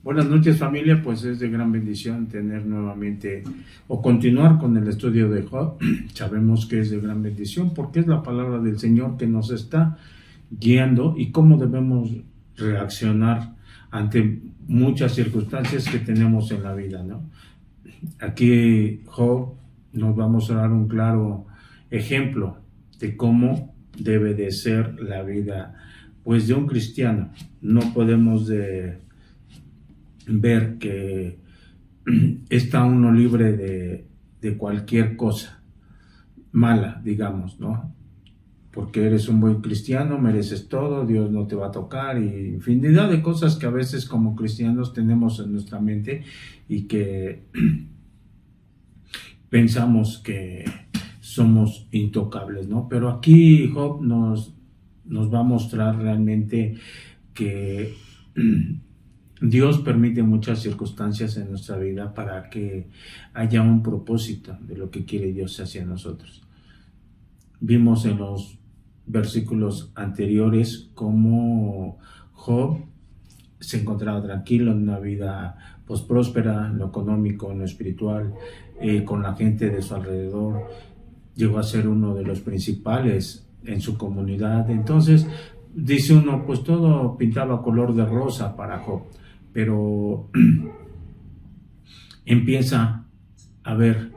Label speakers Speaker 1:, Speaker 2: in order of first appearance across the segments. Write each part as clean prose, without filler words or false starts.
Speaker 1: Buenas noches, familia. Pues es de gran bendición tener nuevamente o continuar con el estudio de Job. Sabemos que es de gran bendición porque es la palabra del Señor que nos está guiando y cómo debemos reaccionar ante muchas circunstancias que tenemos en la vida, ¿no? Aquí Job nos va a mostrar un claro ejemplo de cómo debe de ser la vida, pues, de un cristiano. No podemos ver que está uno libre de cualquier cosa mala, digamos, ¿no? Porque eres un buen cristiano, mereces todo, Dios no te va a tocar, y infinidad de cosas que a veces como cristianos tenemos en nuestra mente y que pensamos que somos intocables, ¿no? Pero aquí Job nos va a mostrar realmente que Dios permite muchas circunstancias en nuestra vida para que haya un propósito de lo que quiere Dios hacia nosotros. Vimos en los versículos anteriores cómo Job se encontraba tranquilo en una vida pues próspera, en lo económico, en lo espiritual, con la gente de su alrededor. Llegó a ser uno de los principales en su comunidad. Entonces, dice uno, pues todo pintaba color de rosa para Job, pero empieza a haber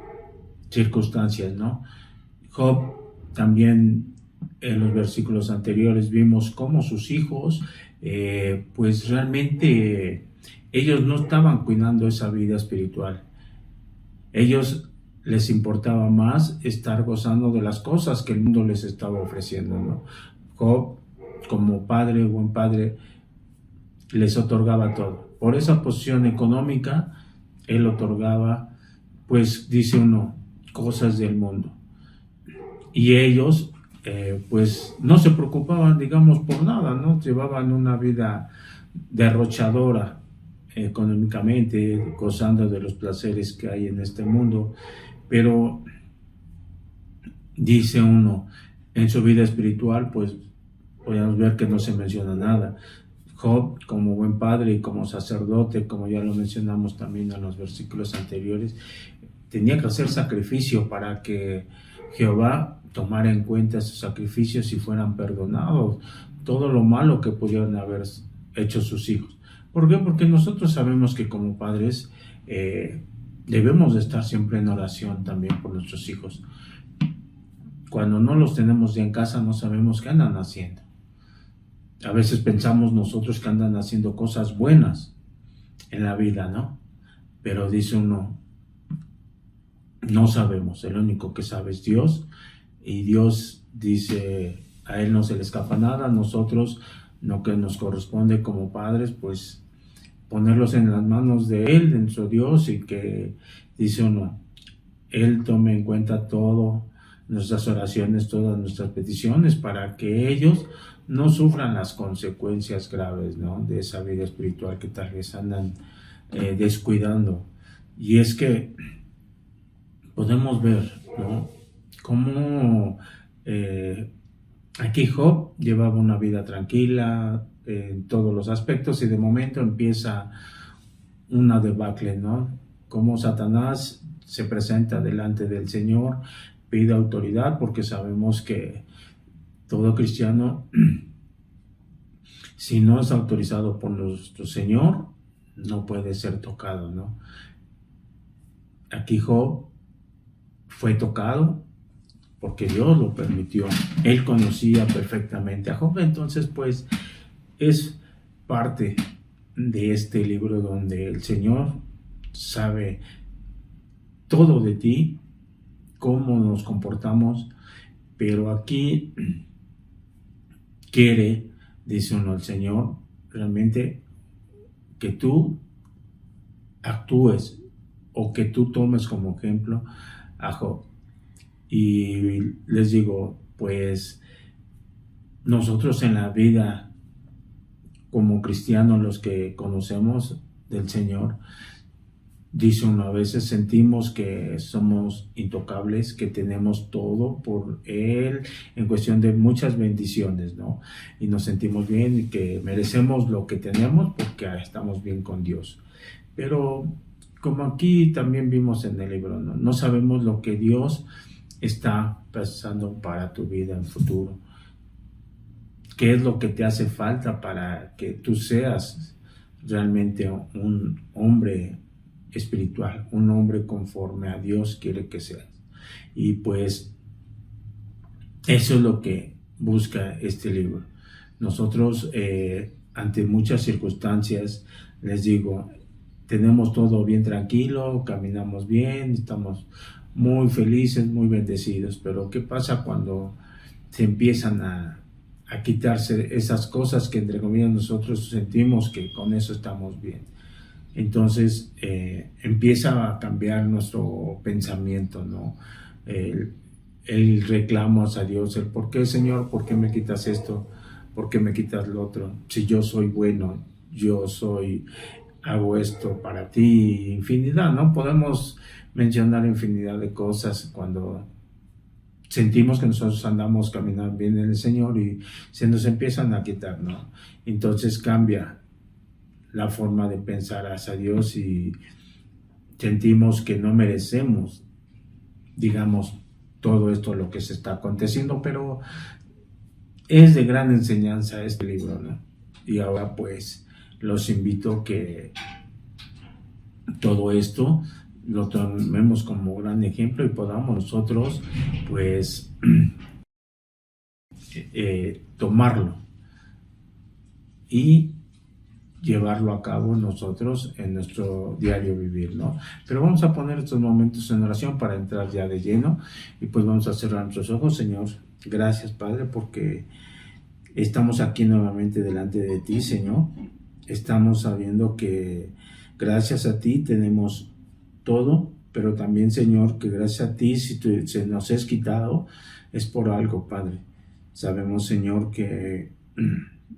Speaker 1: circunstancias, ¿no? Job también, en los versículos anteriores vimos cómo sus hijos, pues realmente ellos no estaban cuidando esa vida espiritual. Ellos les importaba más estar gozando de las cosas que el mundo les estaba ofreciendo, ¿no? Job, como padre, buen padre, les otorgaba todo. Por esa posición económica, él otorgaba, pues dice uno, cosas del mundo. Y ellos, pues no se preocupaban, digamos, por nada, ¿no? Llevaban una vida derrochadora económicamente, gozando de los placeres que hay en este mundo. Pero dice uno, en su vida espiritual, pues podemos ver que no se menciona nada. Job, como buen padre y como sacerdote, como ya lo mencionamos también en los versículos anteriores, tenía que hacer sacrificio para que Jehová tomara en cuenta sus sacrificios y fueran perdonados todo lo malo que pudieran haber hecho sus hijos. ¿Por qué? Porque nosotros sabemos que como padres debemos de estar siempre en oración también por nuestros hijos. Cuando no los tenemos ya en casa, no sabemos qué andan haciendo. A veces pensamos nosotros que andan haciendo cosas buenas en la vida, ¿no? Pero dice uno, no sabemos, el único que sabe es Dios, y Dios dice, a Él no se le escapa nada. Nosotros, lo que nos corresponde como padres, pues ponerlos en las manos de Él, de nuestro Dios, y que, dice uno, Él tome en cuenta todo, nuestras oraciones, todas nuestras peticiones, para que ellos no sufran las consecuencias graves, ¿no?, de esa vida espiritual que tal vez andan descuidando. Y es que podemos ver, ¿no?, cómo aquí Job llevaba una vida tranquila en todos los aspectos, y de momento empieza una debacle, ¿no? Cómo Satanás se presenta delante del Señor, pide autoridad, porque sabemos que todo cristiano, si no es autorizado por nuestro Señor, no puede ser tocado, ¿no? Aquí Job fue tocado porque Dios lo permitió. Él conocía perfectamente a Job. Entonces, pues, es parte de este libro donde el Señor sabe todo de ti, cómo nos comportamos, pero aquí quiere, dice uno, el Señor, realmente que tú actúes o que tú tomes como ejemplo a Job. Y les digo, pues nosotros en la vida como cristianos, los que conocemos del Señor, Dice uno, a veces sentimos que somos intocables, que tenemos todo por Él en cuestión de muchas bendiciones, ¿no? Y nos sentimos bien y que merecemos lo que tenemos porque estamos bien con Dios. Pero como aquí también vimos en el libro, ¿no? No sabemos lo que Dios está pensando para tu vida en futuro. ¿Qué es lo que te hace falta para que tú seas realmente un hombre espiritual, un hombre conforme a Dios quiere que seas? Y pues eso es lo que busca este libro. Nosotros ante muchas circunstancias, les digo, tenemos todo bien tranquilo, caminamos bien, estamos muy felices, muy bendecidos, pero ¿qué pasa cuando se empiezan a quitarse esas cosas que entre comillas nosotros sentimos que con eso estamos bien? Entonces empieza a cambiar nuestro pensamiento, ¿no? El reclamo a Dios, el ¿por qué, Señor? ¿Por qué me quitas esto? ¿Por qué me quitas lo otro? Si yo soy bueno, hago esto para ti, infinidad, ¿no? Podemos mencionar infinidad de cosas cuando sentimos que nosotros andamos caminando bien en el Señor y se nos empiezan a quitar, ¿no? Entonces cambia la forma de pensar hacia Dios y sentimos que no merecemos, digamos, todo esto lo que se está aconteciendo, pero es de gran enseñanza este libro, ¿no? Y ahora pues los invito a que todo esto lo tomemos como gran ejemplo y podamos nosotros pues tomarlo y llevarlo a cabo nosotros en nuestro diario vivir, ¿no? Pero vamos a poner estos momentos en oración para entrar ya de lleno y pues vamos a cerrar nuestros ojos. Señor, gracias, Padre, porque estamos aquí nuevamente delante de ti, Señor. Estamos sabiendo que gracias a ti tenemos todo, pero también, Señor, que gracias a ti, si se nos es quitado, es por algo, Padre. Sabemos, Señor, que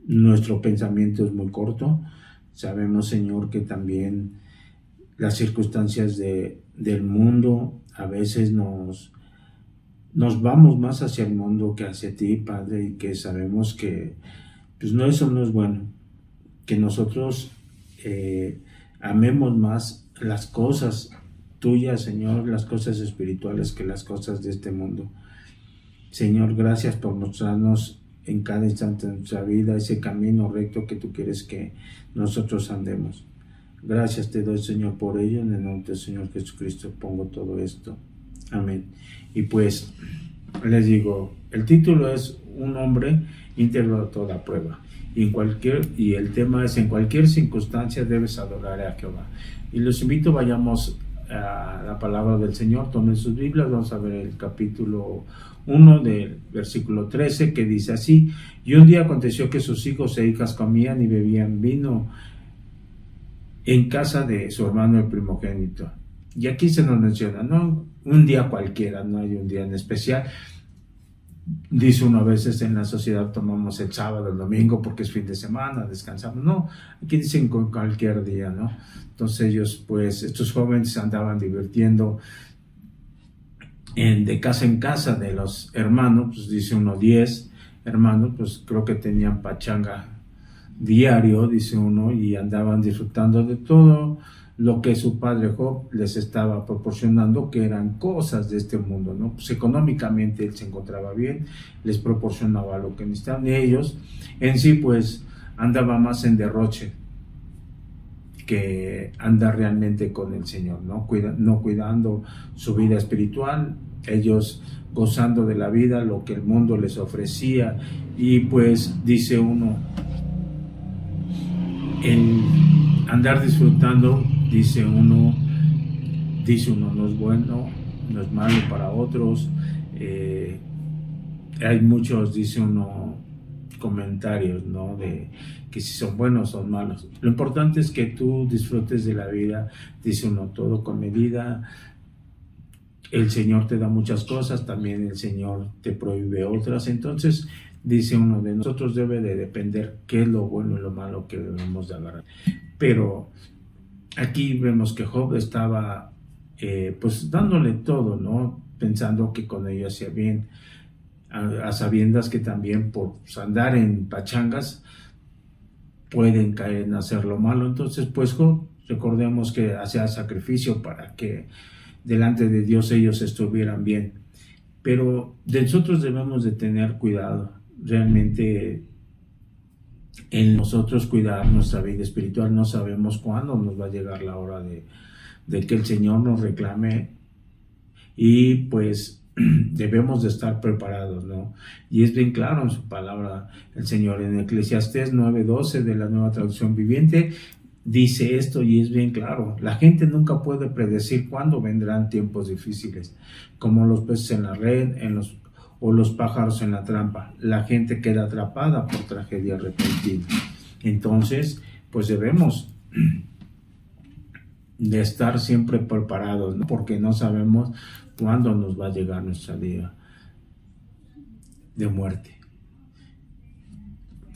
Speaker 1: nuestro pensamiento es muy corto. Sabemos, Señor, que también las circunstancias del mundo a veces nos vamos más hacia el mundo que hacia ti, Padre, y que sabemos que pues no, eso no es bueno, que nosotros amemos más las cosas tuyas, Señor, las cosas espirituales que las cosas de este mundo. Señor, gracias por mostrarnos en cada instante de nuestra vida ese camino recto que tú quieres que nosotros andemos. Gracias te doy, Señor, por ello. En el nombre del Señor Jesucristo pongo todo esto. Amén. Y pues les digo, el título es Un hombre íntegro a toda prueba. Y el tema es: en cualquier circunstancia debes adorar a Jehová. Y los invito, vayamos a la palabra del Señor. Tomen sus Biblias, vamos a ver el capítulo 1 del versículo 13, que dice así: y un día aconteció que sus hijos e hijas comían y bebían vino en casa de su hermano el primogénito. Y aquí se nos menciona, no un día cualquiera, no hay un día en especial. Dice uno, a veces en la sociedad tomamos el sábado, el domingo porque es fin de semana, descansamos. No, aquí dicen con cualquier día, ¿no? Entonces ellos, pues, estos jóvenes se andaban divirtiendo de casa en casa de los hermanos, pues dice uno 10 hermanos, pues creo que tenían pachanga diario, dice uno, y andaban disfrutando de todo lo que su padre Job les estaba proporcionando, que eran cosas de este mundo, ¿no? Pues económicamente él se encontraba bien, les proporcionaba lo que necesitaban, y ellos en sí pues andaba más en derroche que andar realmente con el Señor, ¿no? No cuidando su vida espiritual, ellos gozando de la vida, lo que el mundo les ofrecía, y pues dice uno, en andar disfrutando, dice uno, no es bueno, no es malo para otros. Hay muchos, dice uno, comentarios, ¿no? De que si son buenos o son malos. Lo importante es que tú disfrutes de la vida, dice uno, todo con medida. El Señor te da muchas cosas, también el Señor te prohíbe otras. Entonces, dice uno, de nosotros debe de depender qué es lo bueno y lo malo que debemos de agarrar. Pero aquí vemos que Job estaba pues dándole todo, ¿no? Pensando que con ello hacía bien, a sabiendas que también por pues, andar en pachangas pueden caer en hacer lo malo. Entonces, pues Job, recordemos que hacía sacrificio para que delante de Dios ellos estuvieran bien. Pero de nosotros debemos de tener cuidado, realmente en nosotros cuidar nuestra vida espiritual. No sabemos cuándo nos va a llegar la hora de que el Señor nos reclame, y pues debemos de estar preparados, ¿no? Y es bien claro en su palabra el Señor. En Eclesiastés 9:12 de la Nueva Traducción Viviente dice esto, y es bien claro: la gente nunca puede predecir cuándo vendrán tiempos difíciles, como los peces en la red, o los pájaros en la trampa. La gente queda atrapada por tragedia repentina. Entonces, pues debemos de estar siempre preparados, ¿no? Porque no sabemos cuándo nos va a llegar nuestra día de muerte.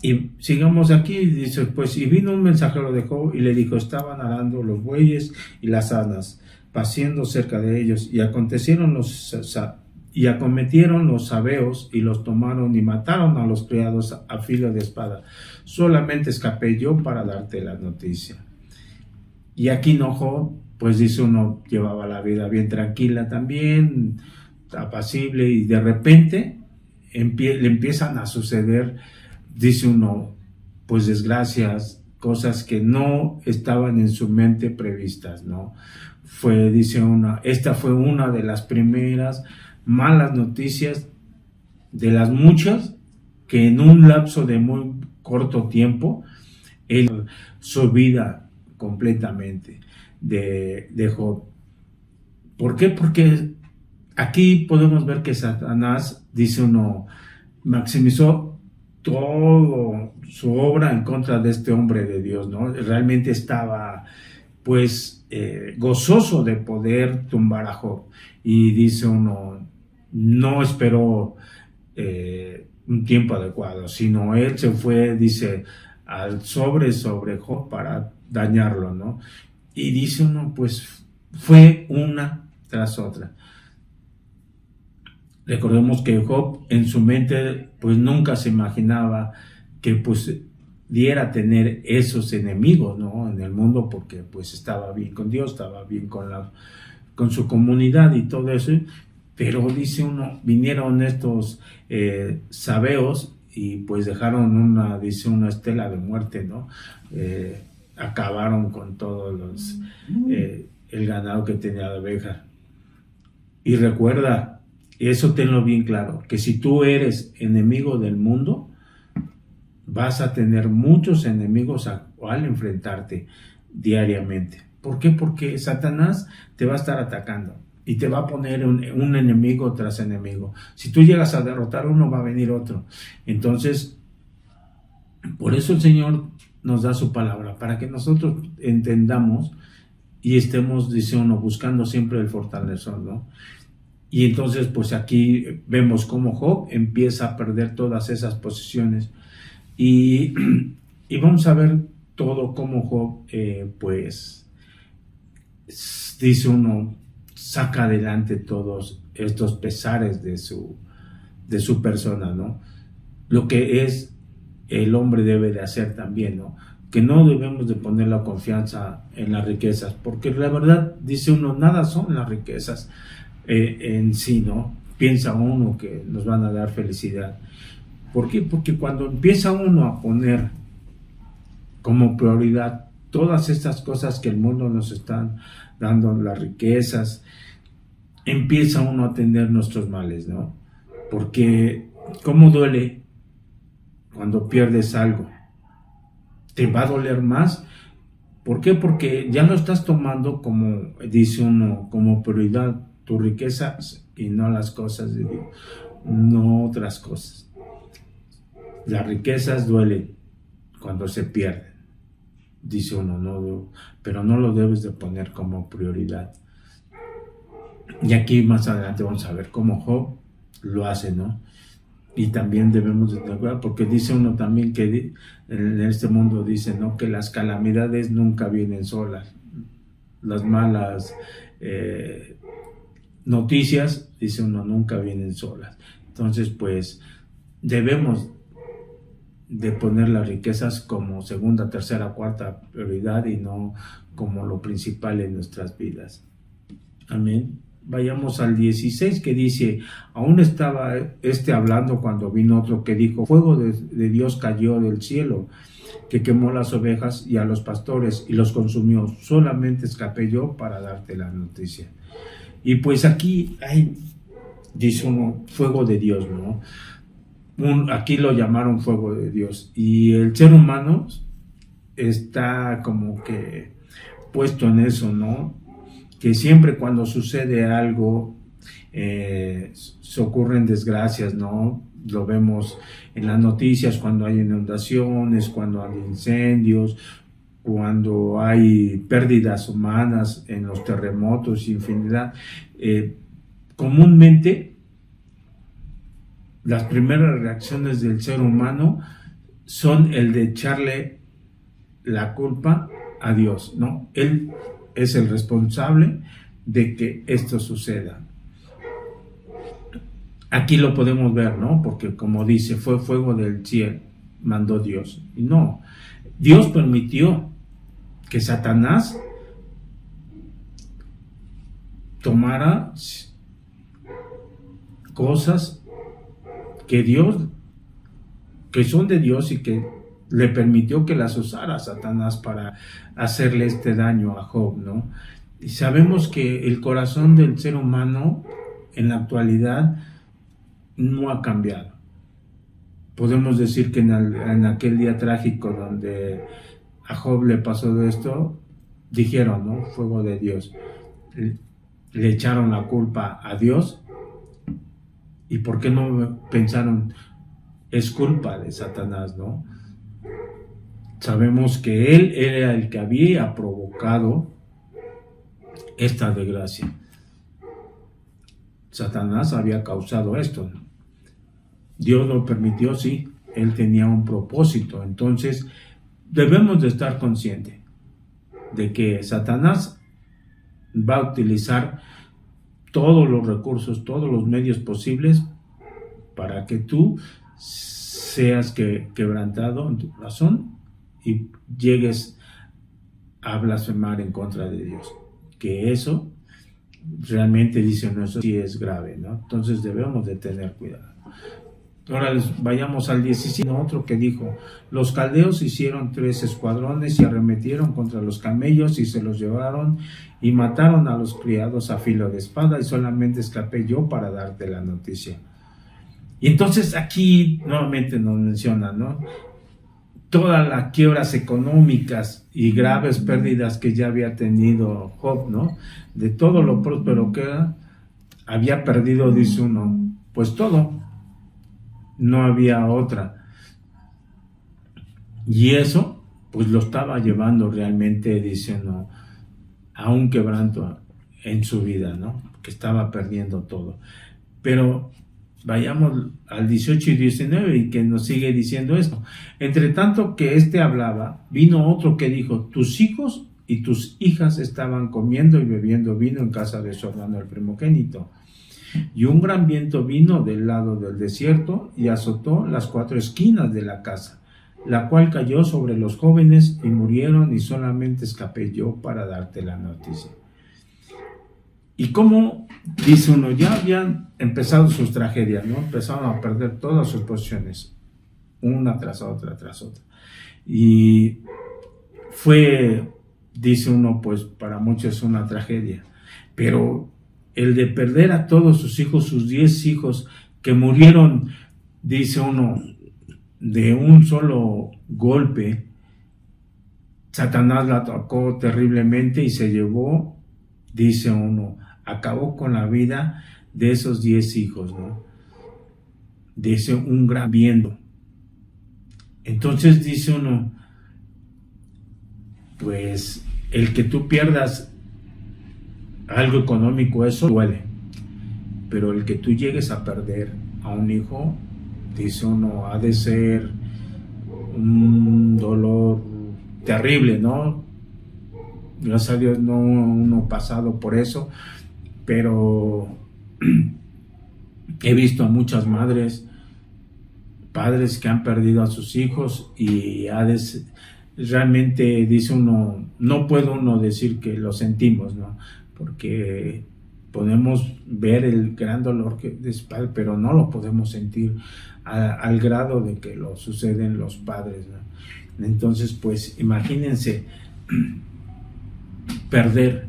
Speaker 1: Y sigamos aquí, dice, pues, y vino un mensajero de Job y le dijo: estaban arando los bueyes y las asnas, paciendo cerca de ellos, y acometieron los sabeos y los tomaron y mataron a los criados a filo de espada. Solamente escapé yo para darte la noticia. Y aquí no, Job, pues dice uno, llevaba la vida bien tranquila también, apacible, y de repente le empiezan a suceder, dice uno, pues desgracias, cosas que no estaban en su mente previstas, ¿no? Esta fue una de las primeras malas noticias de las muchas que en un lapso de muy corto tiempo su vida completamente de Job. ¿Por qué? Porque aquí podemos ver que Satanás, dice uno, maximizó toda su obra en contra de este hombre de Dios, ¿no? Realmente estaba pues gozoso de poder tumbar a Job, y dice uno, no esperó un tiempo adecuado, sino él se fue, dice, al sobre Job para dañarlo, ¿no? Y dice uno, pues fue una tras otra. Recordemos que Job en su mente pues nunca se imaginaba que pues diera tener esos enemigos, ¿no? En el mundo, porque pues estaba bien con Dios, estaba bien con su comunidad y todo eso. Pero dice uno, vinieron estos sabeos y pues dejaron una estela de muerte, ¿no? Acabaron con todos el ganado que tenía de oveja. Y recuerda, eso tenlo bien claro, que si tú eres enemigo del mundo, vas a tener muchos enemigos al enfrentarte diariamente. ¿Por qué? Porque Satanás te va a estar atacando y te va a poner un enemigo tras enemigo. Si tú llegas a derrotar uno, va a venir otro. Entonces, por eso el Señor nos da su palabra, para que nosotros entendamos y estemos, dice uno, buscando siempre el fortalecedor, ¿no? Y entonces, pues aquí vemos cómo Job empieza a perder todas esas posiciones, y vamos a ver todo cómo Job, pues, dice uno, saca adelante todos estos pesares de su persona, ¿no? Lo que es el hombre debe de hacer también, ¿no? Que no debemos de poner la confianza en las riquezas, porque la verdad, dice uno, nada son las riquezas en sí, ¿no? Piensa uno que nos van a dar felicidad. ¿Por qué? Porque cuando empieza uno a poner como prioridad todas estas cosas que el mundo nos están dando, las riquezas, empieza uno a tener nuestros males, ¿no? Porque ¿cómo duele cuando pierdes algo? Te va a doler más. ¿Por qué? Porque ya lo estás tomando, como dice uno, como prioridad, tu riqueza, y no las cosas de Dios, no otras cosas. Las riquezas duelen cuando se pierden, dice uno, no, pero no lo debes de poner como prioridad. Y aquí más adelante vamos a ver cómo Job lo hace, ¿no? Y también debemos de tener cuidado, porque dice uno también que en este mundo dice, ¿no?, que las calamidades nunca vienen solas. las malas noticias, dice uno, nunca vienen solas. Entonces, pues, debemos de poner las riquezas como segunda, tercera, cuarta prioridad y no como lo principal en nuestras vidas. Amén. Vayamos al 16, que dice: aún estaba hablando cuando vino otro que dijo: fuego de Dios cayó del cielo, que quemó las ovejas y a los pastores y los consumió. Solamente escapé yo para darte la noticia. Y pues aquí hay, dice uno, fuego de Dios, ¿no? Aquí lo llamaron fuego de Dios. Y el ser humano está como que puesto en eso, ¿no? Que siempre cuando sucede algo, se ocurren desgracias, ¿no? Lo vemos en las noticias cuando hay inundaciones, cuando hay incendios, cuando hay pérdidas humanas en los terremotos, infinidad. Comúnmente, las primeras reacciones del ser humano son el de echarle la culpa a Dios, ¿no? Él es el responsable de que esto suceda. Aquí lo podemos ver, ¿no? Porque como dice, fue fuego del cielo, mandó Dios. Y no, Dios permitió que Satanás tomara cosas que son de Dios y que le permitió que las usara Satanás para hacerle este daño a Job, ¿no? Y sabemos que el corazón del ser humano en la actualidad no ha cambiado. Podemos decir que en aquel día trágico donde a Job le pasó esto, dijeron, ¿no? Fuego de Dios. Le echaron la culpa a Dios. ¿Y por qué no pensaron, es culpa de Satanás, ¿no? Sabemos que él era el que había provocado esta desgracia. Satanás había causado esto, ¿no? Dios lo permitió, sí, él tenía un propósito. Entonces, debemos de estar conscientes de que Satanás va a utilizar todos los recursos, todos los medios posibles para que tú seas quebrantado en tu corazón y llegues a blasfemar en contra de Dios. Que eso realmente, dicen, eso sí es grave, ¿no? Entonces debemos de tener cuidado. Ahora vayamos al 17, otro que dijo: los caldeos hicieron 3 escuadrones y arremetieron contra los camellos y se los llevaron y mataron a los criados a filo de espada, y solamente escapé yo para darte la noticia. Y entonces aquí nuevamente nos menciona, ¿no? Todas las quiebras económicas y graves pérdidas que ya había tenido Job, ¿no? De todo lo próspero que era, había perdido, dice uno, pues todo. No había otra. Y eso, pues lo estaba llevando realmente, dice uno, a un quebranto en su vida, ¿no? Que estaba perdiendo todo. Pero vayamos al 18 y 19 y que nos sigue diciendo esto. Entre tanto que hablaba, vino otro que dijo: tus hijos y tus hijas estaban comiendo y bebiendo vino en casa de su hermano el primogénito. Y un gran viento vino del lado del desierto y azotó las 4 esquinas de la casa, la cual cayó sobre los jóvenes y murieron, y solamente escapé yo para darte la noticia. Y como dice uno, ya habían empezado sus tragedias, ¿no? Empezaron a perder todas sus posesiones, una tras otra, tras otra. Y fue, dice uno, pues para muchos es una tragedia, pero el de perder a todos sus hijos, sus 10 hijos que murieron, dice uno, de un solo golpe, Satanás la atacó terriblemente y se llevó, dice uno, acabó con la vida de esos 10 hijos, ¿no? Dice un gran viento. Entonces dice uno, pues el que tú pierdas algo económico, eso duele, pero el que tú llegues a perder a un hijo, dice uno, ha de ser un dolor terrible, ¿no? Gracias a Dios no uno pasado por eso, pero he visto a muchas madres, padres que han perdido a sus hijos y realmente dice uno, no puede uno decir que lo sentimos, ¿no? Porque podemos ver el gran dolor que es padre, pero no lo podemos sentir al grado de que lo suceden los padres, ¿no? Entonces, pues imagínense perder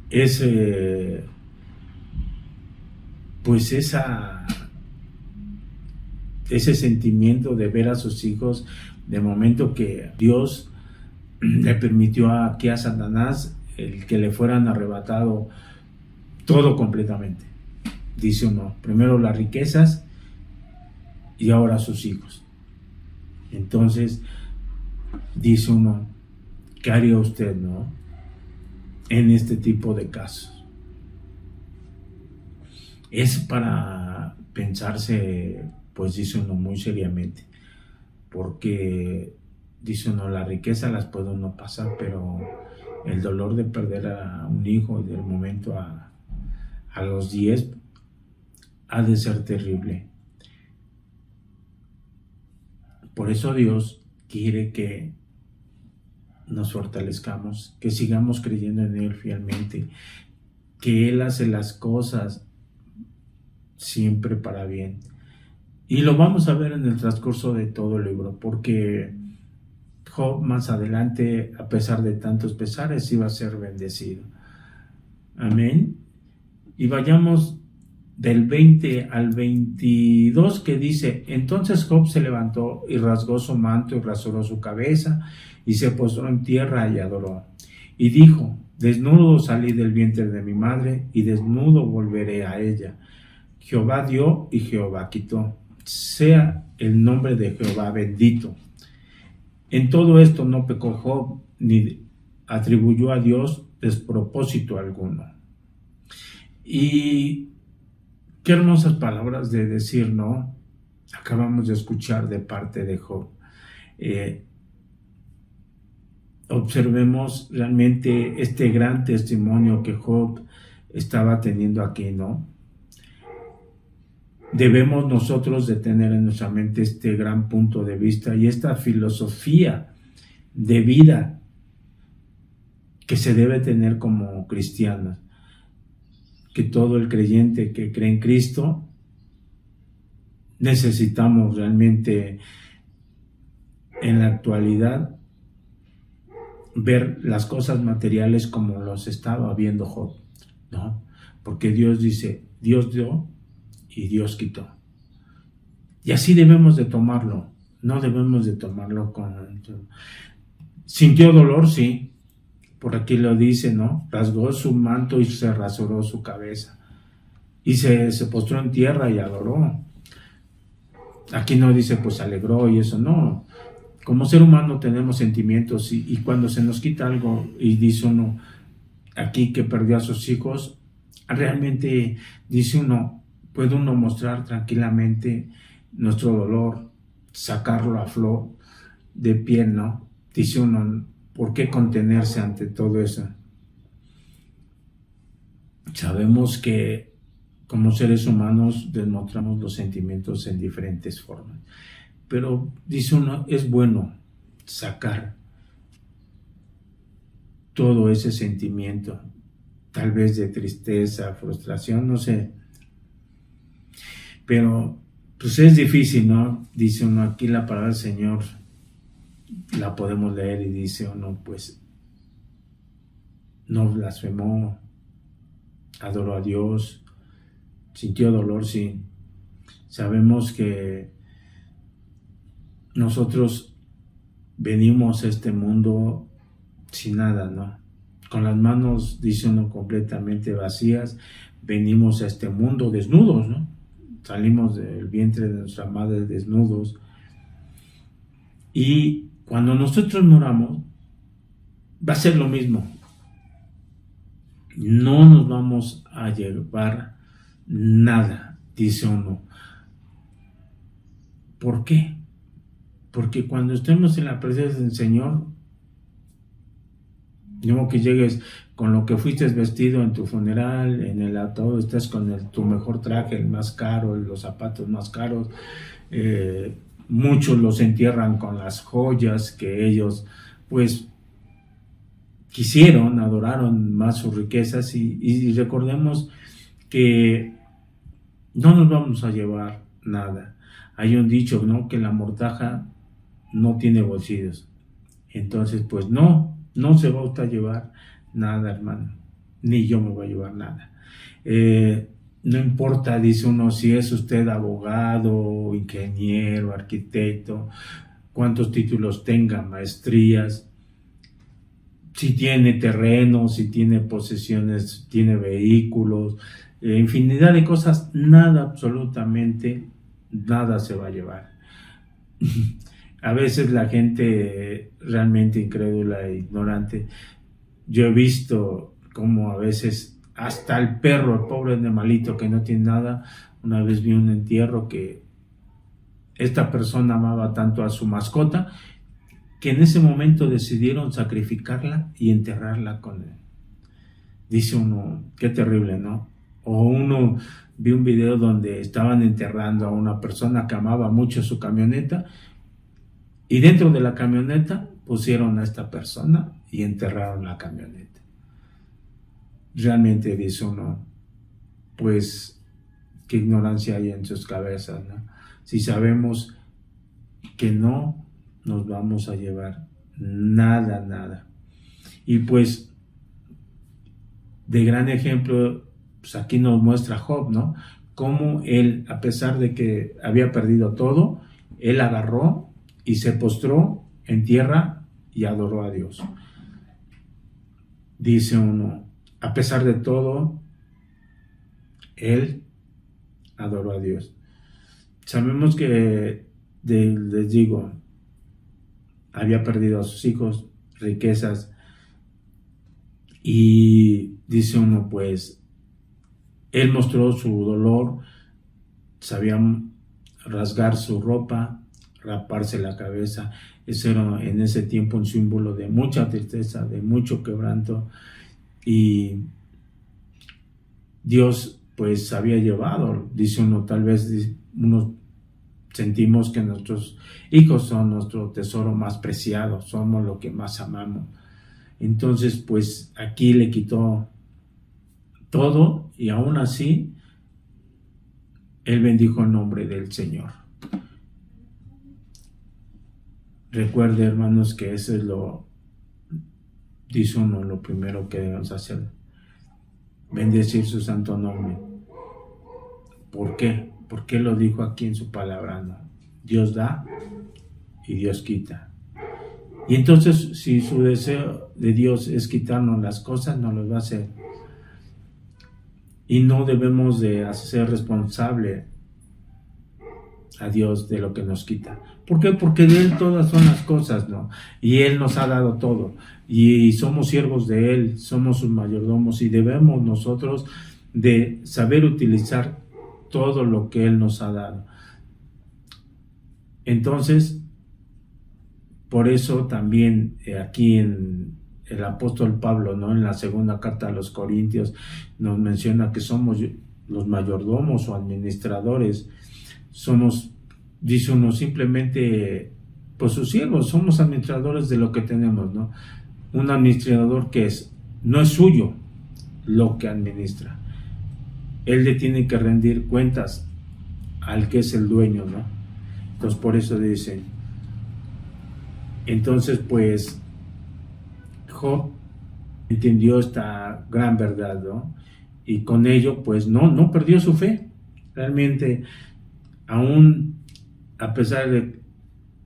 Speaker 1: ese, pues ese sentimiento de ver a sus hijos, de momento que Dios le permitió aquí a Satanás el que le fueran arrebatado todo completamente. Dice uno, primero las riquezas y ahora sus hijos. Entonces, dice uno, ¿qué haría usted, no? En este tipo de casos. Es para pensarse, pues dice uno muy seriamente, porque dice uno, la riqueza las puede uno pasar, pero el dolor de perder a un hijo del momento a los 10 ha de ser terrible. Por eso Dios quiere que nos fortalezcamos, que sigamos creyendo en Él fielmente, que Él hace las cosas siempre para bien. Y lo vamos a ver en el transcurso de todo el libro, porque Job más adelante, a pesar de tantos pesares, iba a ser bendecido. Amén. Y vayamos del 20 al 22, que dice, entonces Job se levantó y rasgó su manto y rasuró su cabeza y se postró en tierra y adoró. Y dijo, desnudo salí del vientre de mi madre y desnudo volveré a ella. Jehová dio y Jehová quitó. Sea el nombre de Jehová bendito. En todo esto no pecó Job ni atribuyó a Dios despropósito alguno. Y qué hermosas palabras de decir, ¿no? Acabamos de escuchar de parte de Job. Observemos realmente este gran testimonio que Job estaba teniendo aquí, ¿no? Debemos nosotros de tener en nuestra mente este gran punto de vista y esta filosofía de vida que se debe tener como cristianos, que todo el creyente que cree en Cristo necesitamos realmente en la actualidad ver las cosas materiales como los estaba viendo Job, ¿no? Porque Dios dice, Dios dio y Dios quitó. Y así debemos de tomarlo, no debemos de tomarlo con... ¿Sintió dolor? Sí. Por aquí lo dice, ¿no? Rasgó su manto y se rasuró su cabeza. Y se postró en tierra y adoró. Aquí no dice, pues alegró y eso, no. Como ser humano tenemos sentimientos y cuando se nos quita algo y dice uno aquí que perdió a sus hijos, realmente dice uno, puede uno mostrar tranquilamente nuestro dolor, sacarlo a flor de piel, ¿no? Dice uno, ¿por qué contenerse ante todo eso? Sabemos que como seres humanos demostramos los sentimientos en diferentes formas, pero dice uno, es bueno sacar todo ese sentimiento, tal vez de tristeza, frustración, no sé, pero pues es difícil, ¿no? Dice uno, aquí la palabra del Señor la podemos leer y dice uno, pues no blasfemó, adoró a Dios, sintió dolor, sí. Sabemos que nosotros venimos a este mundo sin nada, ¿no? Con las manos, dice uno, completamente vacías, venimos a este mundo desnudos, ¿no? Salimos del vientre de nuestra madre desnudos. Y cuando nosotros moramos, va a ser lo mismo. No nos vamos a llevar nada, dice uno. ¿Por qué? Porque cuando estemos en la presencia del Señor, No que llegues con lo que fuiste vestido en tu funeral, en el ataúd, estés con tu mejor traje, el más caro, los zapatos más caros. Muchos los entierran con las joyas que ellos, pues, quisieron, adoraron más sus riquezas y recordemos que no nos vamos a llevar nada. Hay un dicho, ¿no? Que la mortaja no tiene bolsillos. Entonces, pues no se va a llevar nada, hermano. Ni yo me voy a llevar nada. No importa, dice uno, si es usted abogado, ingeniero, arquitecto, cuántos títulos tenga, maestrías, si tiene terreno, si tiene posesiones, tiene vehículos, infinidad de cosas, nada, absolutamente nada se va a llevar. A veces la gente realmente incrédula e ignorante, yo he visto como a veces hasta el perro, el pobre animalito que no tiene nada, una vez vi un entierro que esta persona amaba tanto a su mascota que en ese momento decidieron sacrificarla y enterrarla con él. Dice uno, qué terrible, ¿no? O uno vi un video donde estaban enterrando a una persona que amaba mucho su camioneta y dentro de la camioneta pusieron a esta persona y enterraron la camioneta. Realmente dice uno, pues, qué ignorancia hay en sus cabezas, ¿no? Si sabemos que no nos vamos a llevar nada. Y pues, de gran ejemplo, pues aquí nos muestra Job, ¿no? Cómo él, a pesar de que había perdido todo, él agarró y se postró en tierra y adoró a Dios. Dice uno, a pesar de todo, él adoró a Dios. Sabemos que, les digo, había perdido a sus hijos, riquezas, y dice uno, pues, él mostró su dolor, sabía rasgar su ropa, raparse la cabeza. Eso era en ese tiempo un símbolo de mucha tristeza, de mucho quebranto, y Dios pues había llevado, dice uno, tal vez unos sentimos que nuestros hijos son nuestro tesoro más preciado, somos lo que más amamos. Entonces, pues aquí le quitó todo y aún así él bendijo el nombre del Señor. Recuerde, hermanos, que eso es dice uno, lo primero que debemos hacer, bendecir su santo nombre. ¿Por qué? Porque lo dijo aquí en su palabra, ¿no? Dios da y Dios quita. Y entonces, si su deseo de Dios es quitarnos las cosas, no lo va a hacer. Y no debemos de hacer responsable a Dios de lo que nos quita. ¿Por qué? Porque de Él todas son las cosas, ¿no? Y Él nos ha dado todo. Y somos siervos de Él, somos sus mayordomos y debemos nosotros de saber utilizar todo lo que Él nos ha dado. Entonces, por eso también aquí en el apóstol Pablo, ¿no? En la segunda carta a los Corintios nos menciona que somos los mayordomos o administradores. Somos, dice uno, simplemente pues sus siervos, somos administradores de lo que tenemos, ¿no? Un administrador que no es suyo lo que administra. Él le tiene que rendir cuentas al que es el dueño, ¿no? Entonces por eso dice, entonces pues Job entendió esta gran verdad, ¿no? Y con ello pues no perdió su fe. Realmente, aún a pesar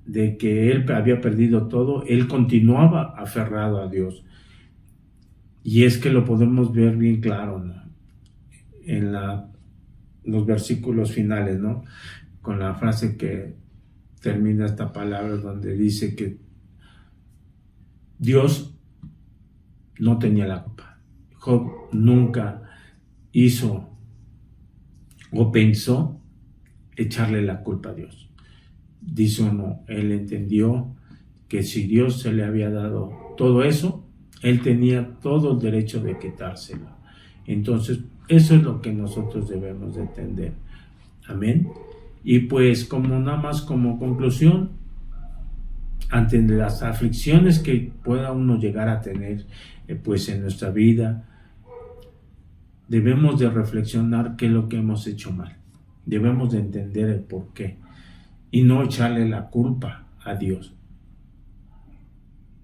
Speaker 1: de que él había perdido todo, él continuaba aferrado a Dios. Y es que lo podemos ver bien claro, ¿no? En los versículos finales, ¿no? Con la frase que termina esta palabra donde dice que Dios no tenía la culpa. Job nunca hizo o pensó echarle la culpa a Dios. Dice uno, él entendió que si Dios se le había dado todo eso, Él tenía todo el derecho de quitárselo. Entonces, eso es lo que nosotros debemos de entender. Amén. Y pues, como nada más como conclusión, ante las aflicciones que pueda uno llegar a tener pues en nuestra vida, debemos de reflexionar qué es lo que hemos hecho mal. Debemos de entender el por qué y no echarle la culpa a Dios.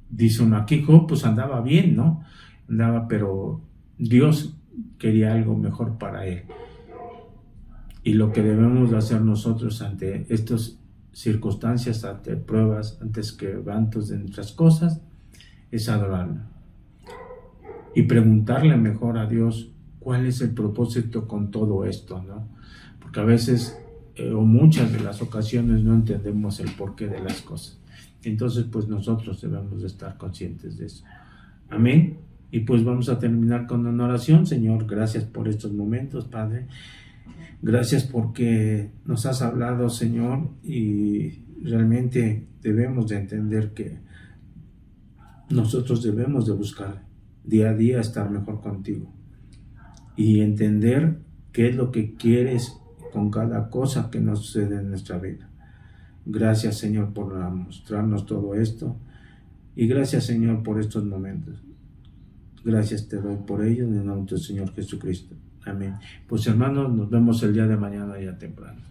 Speaker 1: Dice uno, aquí Job pues andaba bien, ¿no? Andaba, pero Dios quería algo mejor para él. Y lo que debemos de hacer nosotros ante estas circunstancias, ante pruebas, ante quebrantos de nuestras cosas, es adorarlo. Y preguntarle mejor a Dios cuál es el propósito con todo esto, ¿no? Porque a veces, o muchas de las ocasiones, no entendemos el porqué de las cosas. Entonces, pues nosotros debemos de estar conscientes de eso. Amén. Y pues vamos a terminar con una oración. Señor, gracias por estos momentos, Padre. Gracias porque nos has hablado, Señor, y realmente debemos de entender que nosotros debemos de buscar día a día estar mejor contigo y entender qué es lo que quieres con cada cosa que nos sucede en nuestra vida. Gracias, Señor, por mostrarnos todo esto y gracias, Señor, por estos momentos. Gracias te doy por ello en el nombre del Señor Jesucristo. Amén. Pues hermanos, nos vemos el día de mañana ya temprano.